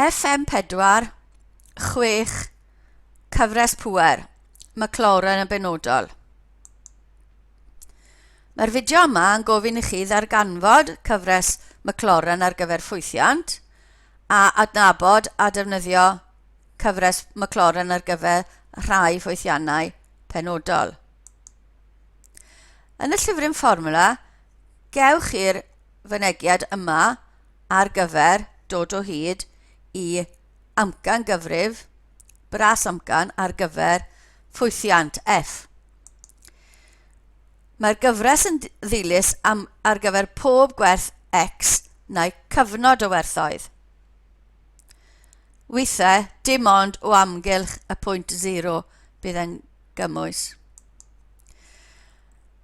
FM4, 6, cyfres pŵer, Maclaurin yn benodol. Mae'r fideo yma yn gofyn i chi ddarganfod cyfres Maclaurin ar gyfer ffwythiant a adnabod a defnyddio cyfres Maclaurin ar gyfer rhai ffwythiannau penodol. Yn y llyfryn fformwla, gewch chi'r fynegiad yma ar gyfer dod o hyd i amcan gyfrif, bras amcan ar gyfer ffwythiant F. Mae'r gyfres yn ddilys ar gyfer pob gwerth X neu cyfnod o werthoedd. Weithiau, dim ond o amgylch y pwynt 0 bydd yn gymwys.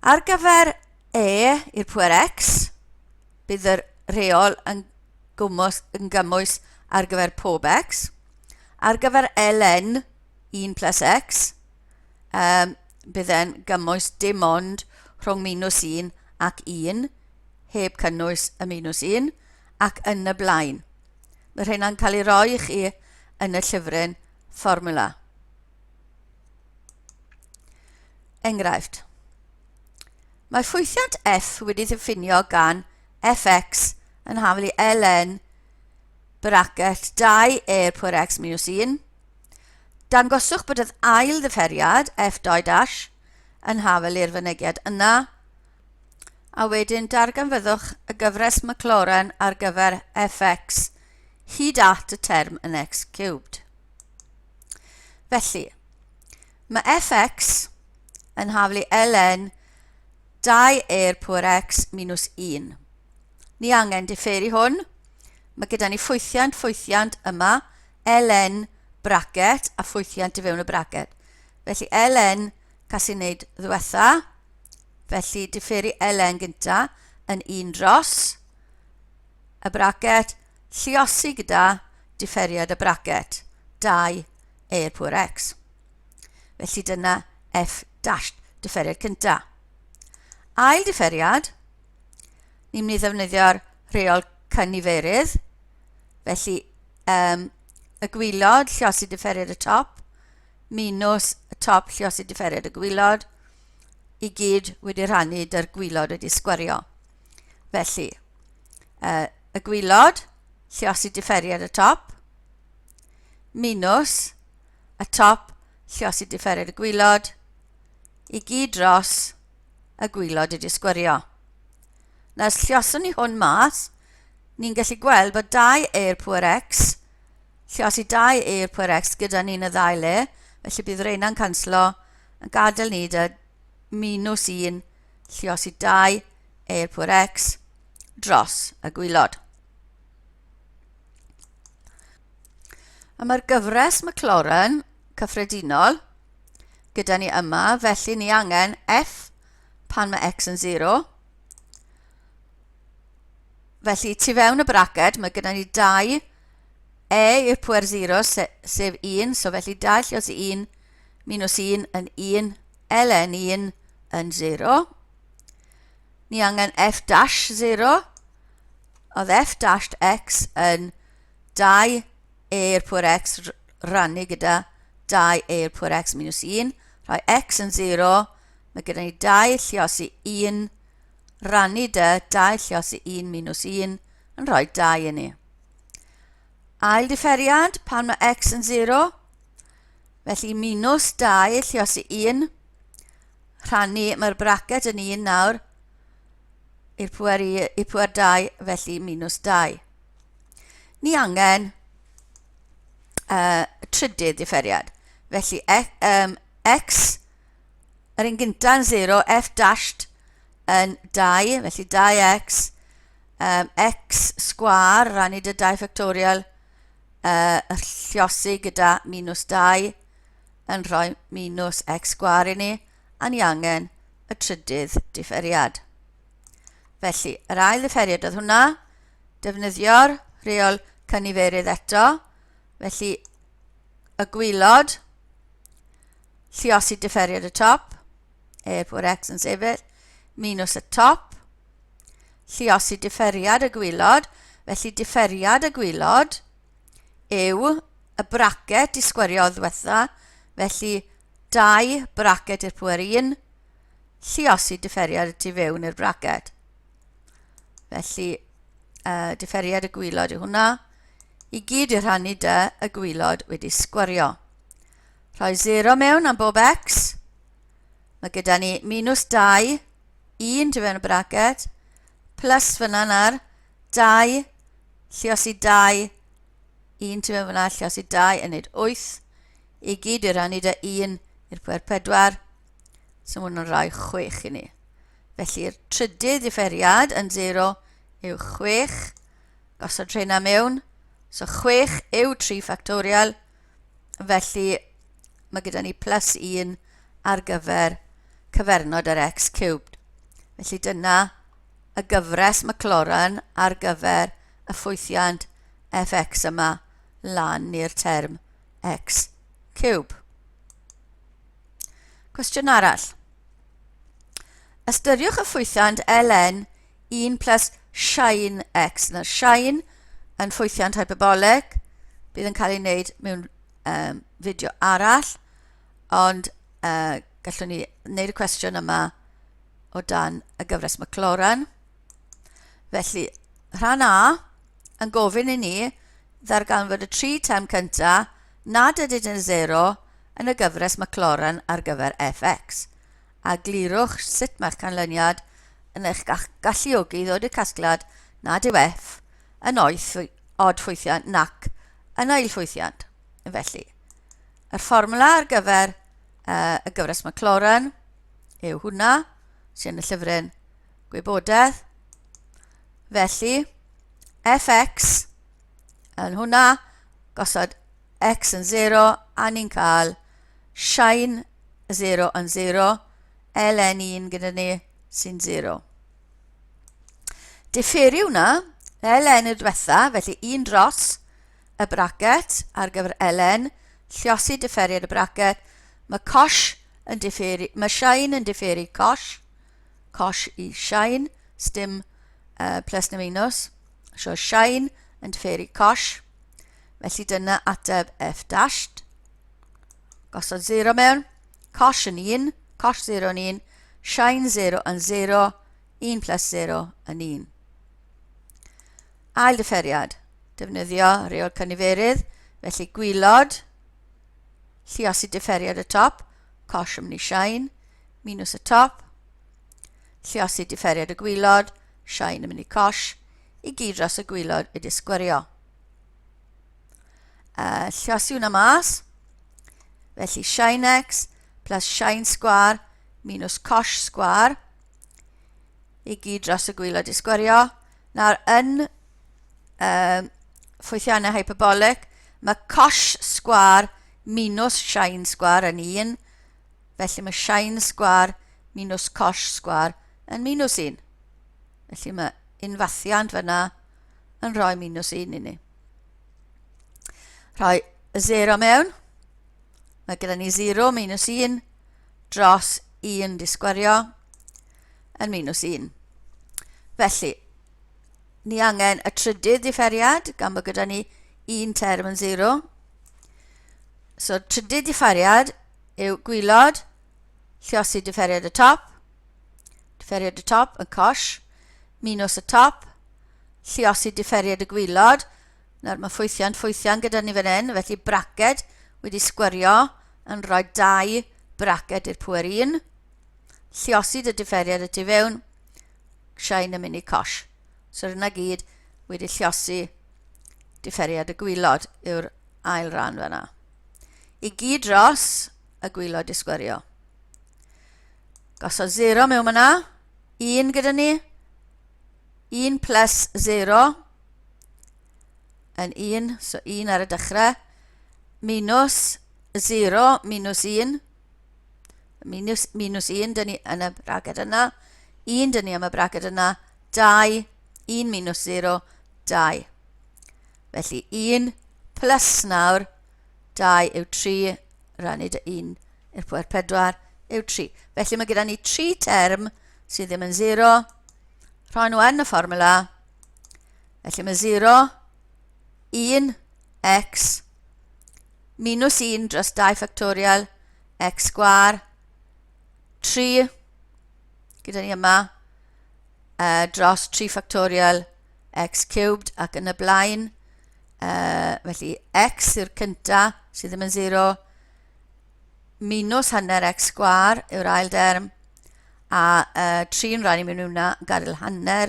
Ar gyfer E i'r pŵer X, bydd yr reol yn gymwys ar gyfer pob X. Ar gyfer ln 1 plus X, bydd yn gymwys dim ond rhwng -1 ac 1, heb cynnwys y -1, ac yn y blaen. Mae rhain cael ei roi i chi yn y llyfryn fformwla. Enghraifft. Mae ffwythiant F wedi ddiffinio gan fx yn haflu ln bracket 2 pŵer x minus 1. Dangoswch bod y ail ddifferiad f2' yn haflu i'r fynegiad yna, a wedyn darganfyddwch y gyfres Maclaurin ar gyfer fx hyd at y term yn x cubed. Felly, mae fx yn haflu ln 2 pŵer x minus 1. Ni angen differi hwn. Mae gyda ni ffwythiant yma, ln bracket a ffwythiant i fewn y bracket. Felly ln cas i wneud ddiwetha, felly differi ln gynta yn 1 dros y bracket, lluosi gyda differiad y bracket, 2 pŵer x. Felly dyna f' differiad cynta. Ail differiad, ni'n mynd i ddefnyddio'r reol cyniferydd, felly y gwylod lluosi differiad y top, minus y top lluosi differiad y gwylod, i gyd wedi rhannu dy'r gwylod wedi sgwario. Felly, y gwylod lluosi differiad y top, minus y top lluosi differiad y gwylod, i gyd dros y gwylod wedi sgwario. Na os lluoswn ni hwn mas, ni'n gallu gweld bod 2 pŵer x, lluosi 2 pŵer x gyda ni'n y ddau le, felly bydd reina'n canslo yn gadael ni dy -1 lluosi 2 pŵer x dros y gwylod. A mae'r gyfres Maclaurin cyffredinol gyda ni yma, felly ni angen f pan mae x yn 0. Felly, tu fewn y bracket, mae gyda ni 2 i'r pŵer 0, sef 1, so felly 2 lluosi 1 minus 1 yn 1, ln 1 yn 0. Ni angen f'0, oedd f'(x) yn 2 i'r pŵer x rannu gyda 2 i'r pŵer x minus 1. Rhoi x yn 0, mae gyda ni 2 lluosi 1 rannu dy 2 lluosi 1 minus 1 yn rhoi 2 i ni. Ail differiad pan mae x yn 0, felly minus 2 lluosi 1 rhannu mae'r bracket yn 1 nawr i'r pŵer 2, felly minus 2. Ni angen trydydd differiad. Felly x, yr un gyntaf yn 0, f' yn 2, felly 2x, x sgwar rannu dy 2 factorial, y lluosi gyda minus 2 yn rhoi minus x sgwar i ni, a ni angen y trydydd differiad. Felly, yr ail differiad oedd hwnna, defnyddio'r reol cyniferydd eto, felly y gwylod lluosi differiad y top, pŵer x yn sefyll, minus y top, lluosi differiad y gwylod, felly differiad y gwylod yw y bracet i sgwario ddiwetha, felly 2 bracet i'r pŵer 1, lluosi differiad y tu fewn i'r bracet. Felly, differiad y gwylod yw hwnna, i gyd i rhannu y gwylod wedi sgwario. Rhoi 0 mewn am bob x, mae gyda ni -2, 1 tu fewn y bracet, plus fyna na'r 2, lluosi 2, 1 tu fewn fyna, lluosi 2 yn neud 8, i gyd i rannu 1 i'r pŵer 4, so mae hwnna'n rhoi 6 i ni. Felly'r trydydd differiad yn 0 yw 6, gosod rheina mewn, so 6 yw 3 factorial, felly mae gyda ni plus 1 ar gyfer cyfernod yr x cubed. Felly dyna y gyfres macloran ar gyfer y ffwythiant fx yma lan i'r term x cube. Cwestiwn arall. Ystyriwch y ffwythiant ln 1 plus sin x. Nawr, sin yn ffwythiant hyperbolig, bydd yn cael ei wneud mewn fideo arall, ond gallwn ni wneud y cwestiwn yma o dan y gyfres macloran. Felly, rhan A yn gofyn i ni ddarganfod y 3 term cyntaf nad ydyn yn 0 yn y gyfres macloran ar gyfer fx. A glirwch sut mae'ch canlyniad yn eich galluogi ddod i'r casgliad nad yw f yn oed ffwythiant nac yn ail ffwythiant. Felly, y fformula ar gyfer y gyfres macloran yw hwnna, sy'n y llyfryn gwybodaeth. Felly, fx yn hwnna, gosod x yn 0, a ni'n cael sin 0 yn 0, ln 1 gyda ni sy'n 0. Differiw hwnna, ln y diwetha, felly 1 dros y bracet ar gyfer ln, lluosi differiad y bracet, mae cosh yn differi, mae sin yn differi cosh i sin, sdim plus na minus, so sin yn differi cosh, felly dyna ateb f dashed, gosod 0 mewn, cosh yn 1, cosh 0 yn 1, sin 0 yn 0, 1 plus 0 yn 1. Ail differiad, defnyddio reol cyniferydd, felly gwylod, lluosi differiad y top, cosh yn mynd i sin, minus y top, lluosi differiad y gwylod, sin yn mynd i cosh, i gyd dros y gwylod wedi sgwario. Lluosi hwnna mas, felly sin x plus sin sgwar minus cosh sgwar, i gyd dros y gwylod i sgwario. Nawr, yn ffwythiannau hyperbolic, mae cosh sgwar minus sin sgwar yn 1, felly mae sin sgwar minus cosh sgwar yn minus 1. Felly mae unfathiant fyna yn rhoi minus 1 i ni. Rhoi 0 mewn, mae gyda ni 0 minus 1 dros 1 di sgwario yn minus 1. Felly, ni angen y trydydd differiad, gan bod gyda ni 1 term yn 0. So, trydydd differiad yw gwylod, lluosi differiad y top yn cosh, minus y top, lluosi differiad y gwylod. Nawr mae ffwythiant gyda ni fan hyn, felly braced wedi sgwario yn rhoi 2 braced i'r pŵer 1, lluosi dy differiad y tu fewn, sin yn mynd i cosh. So yna gyd wedi lluosi differiad y gwylod yw'r ail ran fyna. I gyd dros y gwylod i sgwario. Gosod 0 mewn yna, 1 gyda ni, 1 plus 0 yn 1, so 1 ar y dechrau, minus 0, minus 1, minus 1 dyn ni yn y braced yna, 1 dyn ni am y braced yna, 2, 1 minus 0, 2. Felly 1 plus nawr, 2 yw 3, rannu dy 1 i'r pŵer 4 yw 3. Felly mae gyda ni 3 term sydd ddim yn 0, rhoi nhw yn y fformula, felly mae 0, 1, x minus 1 dros 2 factorial x sgwar 3 gyda ni yma dros 3 factorial x cubed ac yn y blaen. Felly x yw'r cynta sydd ddim yn 0 minus hanner x sgwar yw'r ail derm a 3 yn rhan i mewn hwnna gadael hanner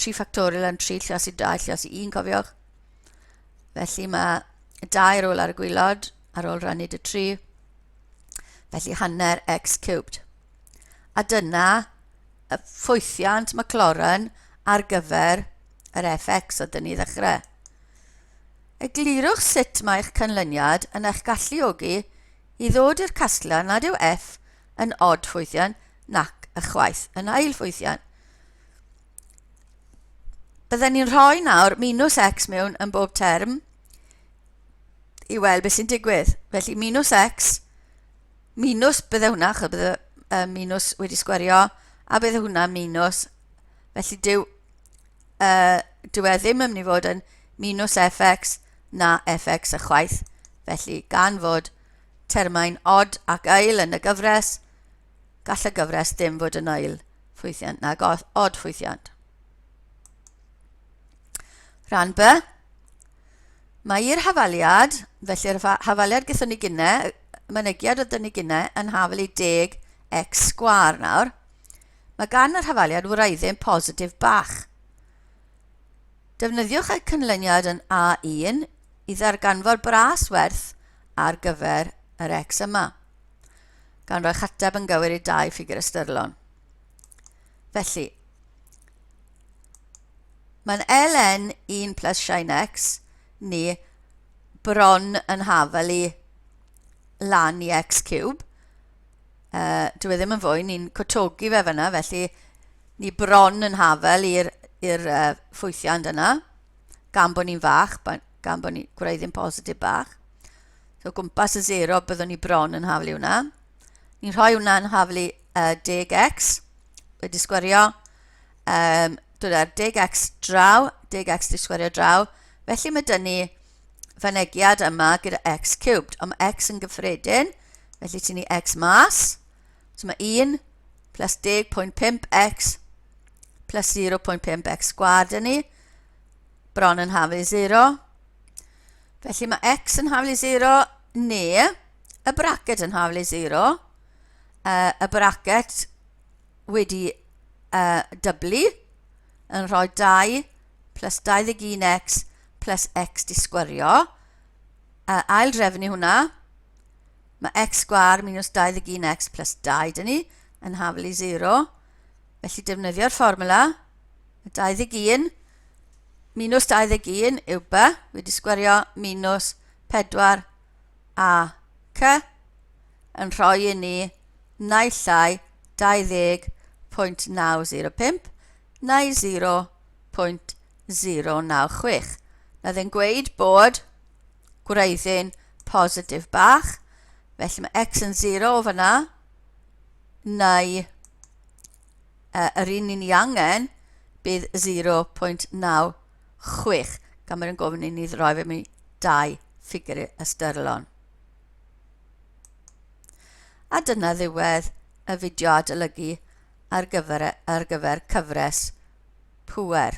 3 factorial yn 3 lluos i 2 lluos i 1 cofiwch. Felly mae 2 ar ôl ar y gwylod ar ôl rannu dy 3. Felly hanner x cubed. A dyna y ffwythiant Maclaurin ar gyfer yr fx oedd ni ddechrau. Eglurwch sut mae eich canlyniad yn eich galluogi i ddod i'r casgliad nad yw f yn odd ffwythiant nac ychwaith yn ail ffwythiant. Bydden ni'n rhoi nawr minus x mewn yn bob term i weld beth sy'n digwydd. Felly minus x, minus bydde hwnna, chyd bydde minus wedi sgwario, a bydde hwnna minus. Felly dyw e ddim yn mynd i fod yn minus fx na fx ychwaith. Felly gan fod termau'n odd ac ail yn y gyfres, gall y gyfres ddim fod yn ail ffwythiant nag odd ffwythiant. Rhan B. Mae i'r hafaliad, felly'r hafaliad gyda ni gynnau, mynegiad oedd ni gynnau yn hafel i 10 x sgwar nawr. Mae gan yr hafaliad wraiddyn positif bach. Defnyddiwch y canlyniad yn A1 i ddarganfod bras werth ar gyfer yr x yma, gan roi chateb yn gywir i 2 ffigur ystyrlon. Felly, mae'n ln 1 plus sin x ni bron yn hafel i lan i x cube. Dwi ddim yn fwy, ni'n cotogi fe fyna, felly ni bron yn hafel i'r ffwythiant yna, gan bod ni'n fach, gan bod ni'n gwreiddyn positif bach. So gwmpas y 0 byddwn ni bron yn hafel i hwnna. Ni'n rhoi hwnna yn hafel i 10x, wedi sgwario, dod ar 10x draw, 10x di sgwario draw, felly mae dyn ni fynegiad yma gyda x cubed, ond mae x yn gyffredin, felly ti'n ni x mas, so mae 1 plus 10.5x plus 0.5x sgwar dyn ni, bron yn hafel i 0. Felly mae x yn hafel i 0, neu y bracet yn hafel i 0. Y bracet wedi dyblu yn rhoi 2 plus 21x plus x di sgwario. Ail drefnu hwnna, mae x sgwar minus 21x plus 2 dyn ni yn hafel i 0. Felly defnyddio'r fformula, 21 minus 21 yw b, wedi sgwario minus 4 a c, yn rhoi i ni naill llai 20.905 neu 0.096. Na ddyn gweud bod gwreiddyn positif bach, felly mae x yn 0 o fyna, neu yr un ni'n angen bydd 0.96, gan bod yn gofyn i ni ddroi fe mewn 2 ffigur ystyrlon. A dyna ddiwedd y fideo adolygu ar gyfer cyfres pŵer.